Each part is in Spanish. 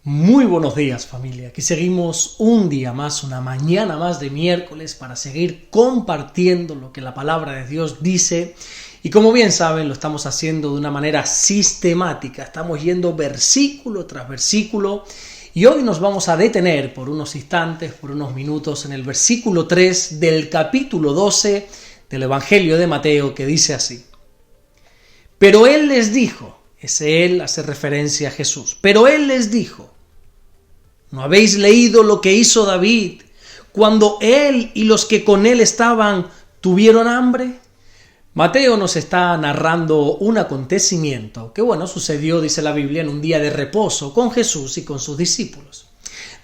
Muy buenos días, familia. Aquí seguimos un día más, una mañana más de miércoles para seguir compartiendo lo que la palabra de Dios dice. Y como bien saben, lo estamos haciendo de una manera sistemática. Estamos yendo versículo tras versículo. Y hoy nos vamos a detener por unos instantes, por unos minutos, en el versículo 3 del capítulo 12 del Evangelio de Mateo, que dice así. Pero él les dijo, ese él hace referencia a Jesús, pero él les dijo, ¿no habéis leído lo que hizo David cuando él y los que con él estaban tuvieron hambre? Mateo nos está narrando un acontecimiento que, sucedió, dice la Biblia, en un día de reposo con Jesús y con sus discípulos.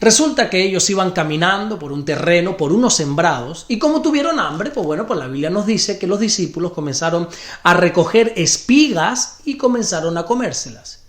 Resulta que ellos iban caminando por un terreno, por unos sembrados, y como tuvieron hambre, pues la Biblia nos dice que los discípulos comenzaron a recoger espigas y comenzaron a comérselas.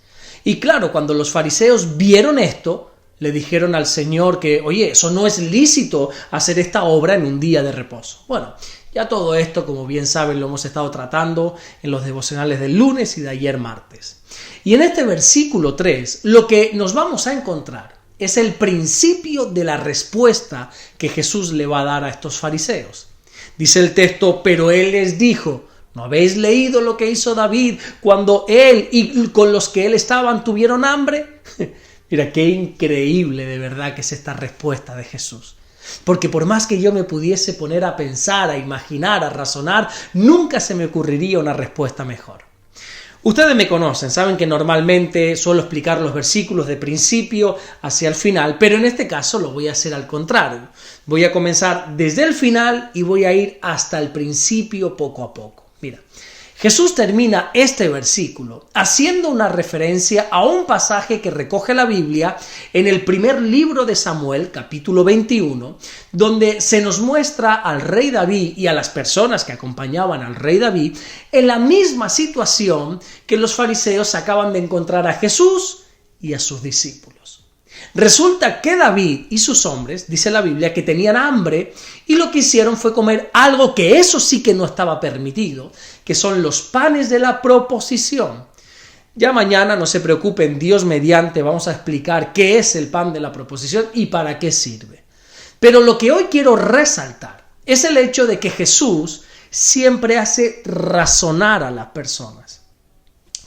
Y claro, cuando los fariseos vieron esto, le dijeron al Señor que, oye, eso no es lícito hacer esta obra en un día de reposo. Bueno, ya todo esto, como bien saben, lo hemos estado tratando en los devocionales del lunes y de ayer martes. Y en este versículo 3, lo que nos vamos a encontrar es el principio de la respuesta que Jesús le va a dar a estos fariseos. Dice el texto, pero él les dijo, ¿no habéis leído lo que hizo David cuando él y con los que él estaban tuvieron hambre? Mira, qué increíble de verdad que es esta respuesta de Jesús. Porque por más que yo me pudiese poner a pensar, a imaginar, a razonar, nunca se me ocurriría una respuesta mejor. Ustedes me conocen, saben que normalmente suelo explicar los versículos de principio hacia el final, pero en este caso lo voy a hacer al contrario. Voy a comenzar desde el final y voy a ir hasta el principio poco a poco. Mira, Jesús termina este versículo haciendo una referencia a un pasaje que recoge la Biblia en el primer libro de Samuel, capítulo 21, donde se nos muestra al rey David y a las personas que acompañaban al rey David en la misma situación que los fariseos acaban de encontrar a Jesús y a sus discípulos. Resulta que David y sus hombres, dice la Biblia, que tenían hambre y lo que hicieron fue comer algo que eso sí que no estaba permitido, que son los panes de la proposición. Ya mañana, no se preocupen, Dios mediante, vamos a explicar qué es el pan de la proposición y para qué sirve. Pero lo que hoy quiero resaltar es el hecho de que Jesús siempre hace razonar a las personas.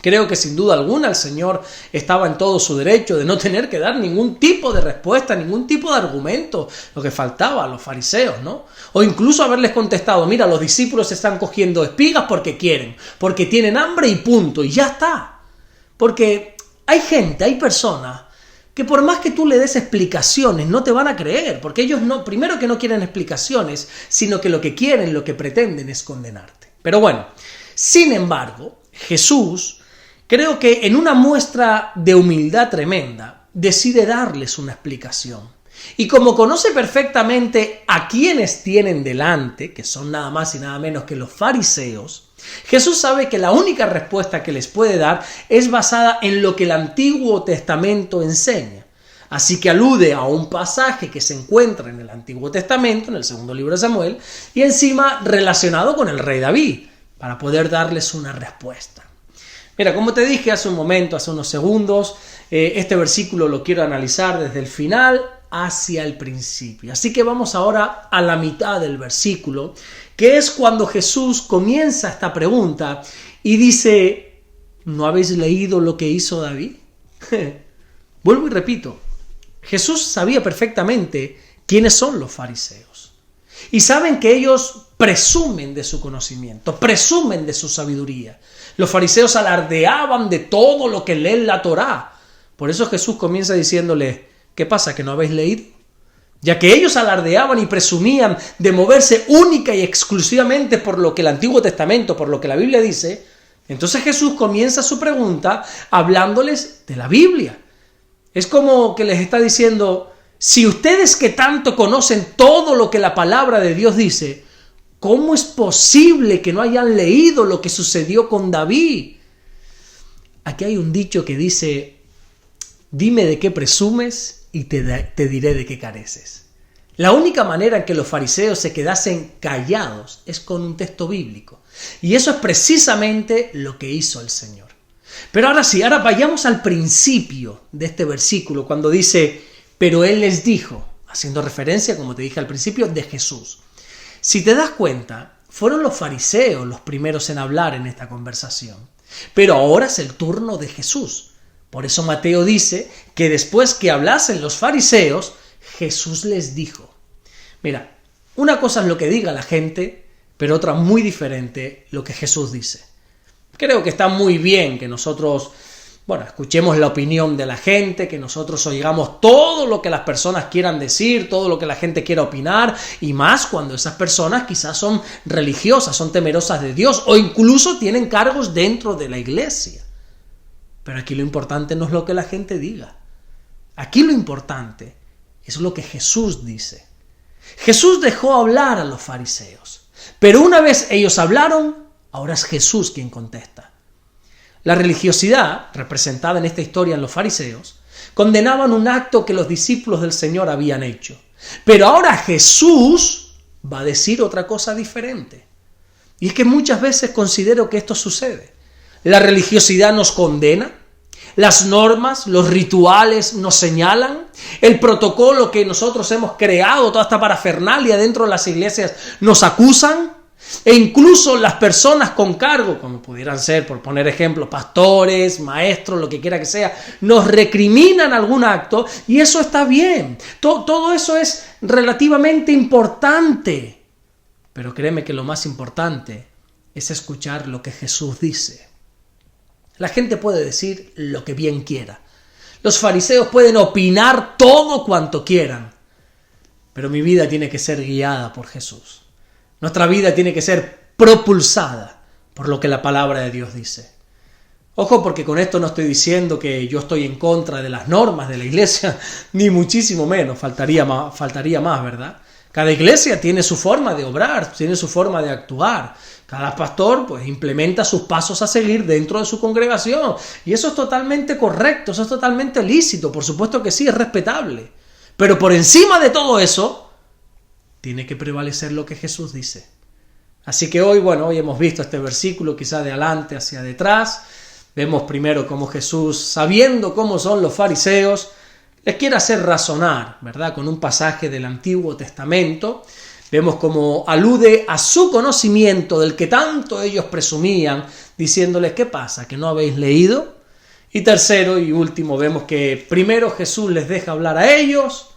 Creo que sin duda alguna el Señor estaba en todo su derecho de no tener que dar ningún tipo de respuesta, ningún tipo de argumento, lo que faltaba a los fariseos, ¿no? O incluso haberles contestado, mira, los discípulos están cogiendo espigas porque quieren, porque tienen hambre y punto, y ya está. Porque hay gente, hay personas que por más que tú le des explicaciones no te van a creer, porque ellos no, primero que no quieren explicaciones, sino que lo que quieren, lo que pretenden es condenarte. Pero bueno, sin embargo, Jesús, creo que en una muestra de humildad tremenda, decide darles una explicación. Y como conoce perfectamente a quienes tienen delante, que son nada más y nada menos que los fariseos, Jesús sabe que la única respuesta que les puede dar es basada en lo que el Antiguo Testamento enseña. Así que alude a un pasaje que se encuentra en el Antiguo Testamento, en el segundo libro de Samuel, y encima relacionado con el rey David, para poder darles una respuesta. Mira, como te dije hace un momento, hace unos segundos, este versículo lo quiero analizar desde el final hacia el principio. Así que vamos ahora a la mitad del versículo, que es cuando Jesús comienza esta pregunta y dice, ¿no habéis leído lo que hizo David? Vuelvo y repito, Jesús sabía perfectamente quiénes son los fariseos. Y saben que ellos presumen de su conocimiento, presumen de su sabiduría. Los fariseos alardeaban de todo lo que leen la Torá. Por eso Jesús comienza diciéndole, ¿qué pasa, que no habéis leído? Ya que ellos alardeaban y presumían de moverse única y exclusivamente por lo que el Antiguo Testamento, por lo que la Biblia dice, entonces Jesús comienza su pregunta hablándoles de la Biblia. Es como que les está diciendo, si ustedes que tanto conocen todo lo que la palabra de Dios dice, ¿cómo es posible que no hayan leído lo que sucedió con David? Aquí hay un dicho que dice, dime de qué presumes y te diré de qué careces. La única manera en que los fariseos se quedasen callados es con un texto bíblico. Y eso es precisamente lo que hizo el Señor. Pero ahora sí, ahora vayamos al principio de este versículo, cuando dice, pero Él les dijo, haciendo referencia, como te dije al principio, de Jesús. Si te das cuenta, fueron los fariseos los primeros en hablar en esta conversación. Pero ahora es el turno de Jesús. Por eso Mateo dice que después que hablasen los fariseos, Jesús les dijo. Mira, una cosa es lo que diga la gente, pero otra muy diferente lo que Jesús dice. Creo que está muy bien que nosotros, escuchemos la opinión de la gente, que nosotros oigamos todo lo que las personas quieran decir, todo lo que la gente quiera opinar, y más cuando esas personas quizás son religiosas, son temerosas de Dios, o incluso tienen cargos dentro de la iglesia. Pero aquí lo importante no es lo que la gente diga. Aquí lo importante es lo que Jesús dice. Jesús dejó hablar a los fariseos, pero una vez ellos hablaron, ahora es Jesús quien contesta. La religiosidad, representada en esta historia en los fariseos, condenaban un acto que los discípulos del Señor habían hecho. Pero ahora Jesús va a decir otra cosa diferente. Y es que muchas veces considero que esto sucede. La religiosidad nos condena, las normas, los rituales nos señalan, el protocolo que nosotros hemos creado, toda esta parafernalia dentro de las iglesias nos acusan, e incluso las personas con cargo, como pudieran ser, por poner ejemplos, pastores, maestros, lo que quiera que sea, nos recriminan algún acto y eso está bien. Todo eso es relativamente importante, pero créeme que lo más importante es escuchar lo que Jesús dice. La gente puede decir lo que bien quiera. Los fariseos pueden opinar todo cuanto quieran. Pero mi vida tiene que ser guiada por Jesús. Nuestra vida tiene que ser propulsada por lo que la palabra de Dios dice. Ojo, porque con esto no estoy diciendo que yo estoy en contra de las normas de la iglesia, ni muchísimo menos, faltaría más, ¿verdad? Cada iglesia tiene su forma de obrar, tiene su forma de actuar. Cada pastor implementa sus pasos a seguir dentro de su congregación. Y eso es totalmente correcto, eso es totalmente lícito. Por supuesto que sí, es respetable. Pero por encima de todo eso, tiene que prevalecer lo que Jesús dice. Así que hoy hemos visto este versículo, quizá de adelante hacia detrás. Vemos primero cómo Jesús, sabiendo cómo son los fariseos, les quiere hacer razonar, ¿verdad? Con un pasaje del Antiguo Testamento. Vemos cómo alude a su conocimiento del que tanto ellos presumían, diciéndoles, ¿qué pasa? ¿Que no habéis leído? Y tercero y último, vemos que primero Jesús les deja hablar a ellos,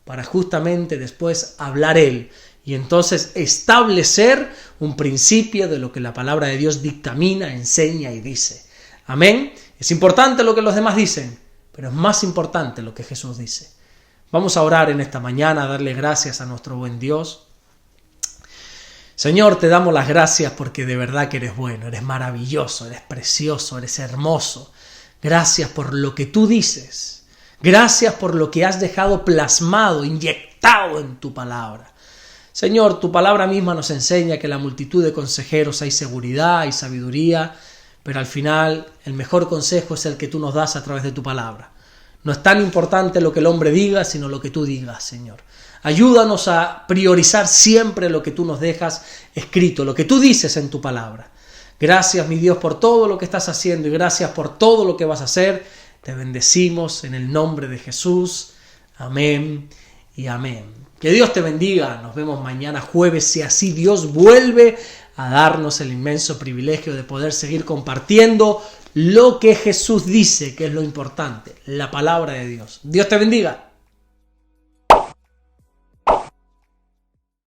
para justamente después hablar Él. Y entonces establecer un principio de lo que la palabra de Dios dictamina, enseña y dice. Amén. Es importante lo que los demás dicen, pero es más importante lo que Jesús dice. Vamos a orar en esta mañana, a darle gracias a nuestro buen Dios. Señor, te damos las gracias porque de verdad que eres bueno, eres maravilloso, eres precioso, eres hermoso. Gracias por lo que tú dices. Gracias por lo que has dejado plasmado, inyectado en tu palabra. Señor, tu palabra misma nos enseña que en la multitud de consejeros hay seguridad, hay sabiduría, pero al final el mejor consejo es el que tú nos das a través de tu palabra. No es tan importante lo que el hombre diga, sino lo que tú digas, Señor. Ayúdanos a priorizar siempre lo que tú nos dejas escrito, lo que tú dices en tu palabra. Gracias, mi Dios, por todo lo que estás haciendo y gracias por todo lo que vas a hacer. Te bendecimos en el nombre de Jesús. Amén y amén. Que Dios te bendiga. Nos vemos mañana jueves, si así Dios vuelve a darnos el inmenso privilegio de poder seguir compartiendo lo que Jesús dice, que es lo importante, la palabra de Dios. Dios te bendiga.